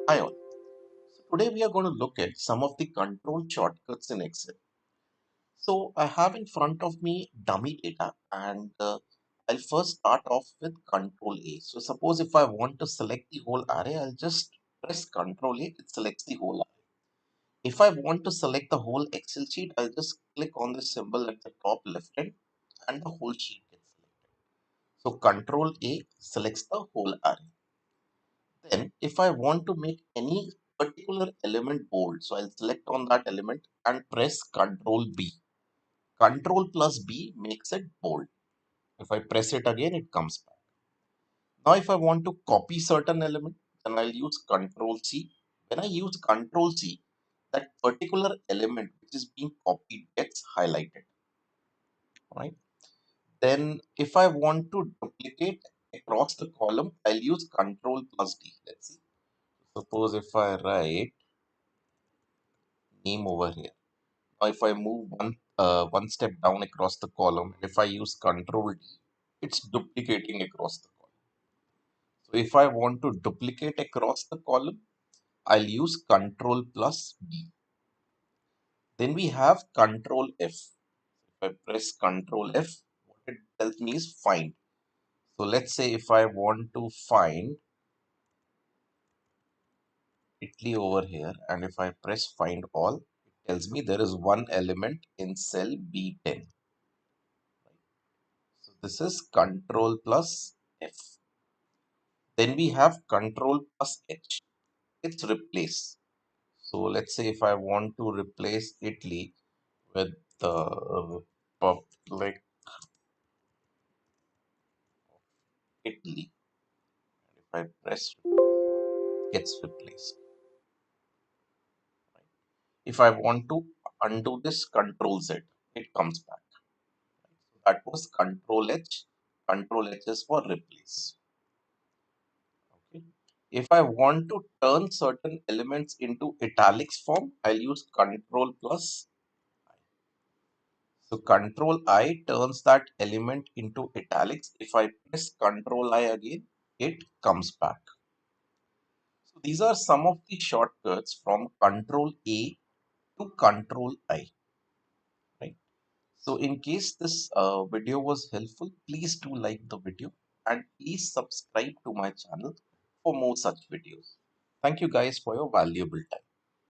Hi all. So today we are going to look at some of the control shortcuts in Excel. So I have in front of me dummy data and I'll first start off with control A. So suppose if I want to select the whole array, I'll just press control A, it selects the whole array. If I want to select the whole Excel sheet, I'll just click on the symbol at the top left hand and the whole sheet gets selected. So control A selects the whole array. Then if I want to make any particular element bold, so I'll select on that element and press Control B. Control plus B makes it bold. If I press it again, it comes back. Now if I want to copy certain element, then I'll use Control C. When I use Control C, that particular element which is being copied gets highlighted. Right? Then if I want to duplicate across the column, I'll use Control plus D. Let's see. Suppose if I write name over here. Now if I move one step down across the column, and if I use Control D, it's duplicating across the column. So if I want to duplicate across the column, I'll use Control plus D. Then we have Control F. If I press Control F, what it tells me is find. So let's say if I want to find Italy over here, and if I press find all, it tells me there is one element in cell B10. So this is Control plus F. Then we have Control plus H. It's replace. So let's say if I want to replace Italy with the public Italy, if I press it gets replaced. If I want to undo this, Control Z, it comes back. So that was Control H. Control H is for replace. Okay. If I want to turn certain elements into italics form, I'll use Control plus I. So Control I turns that element into italics. If I press Control I again, it comes back. So these are some of the shortcuts from Control A to Control I. Right. So in case this video was helpful, please do like the video and please subscribe to my channel for more such videos. Thank you guys for your valuable time.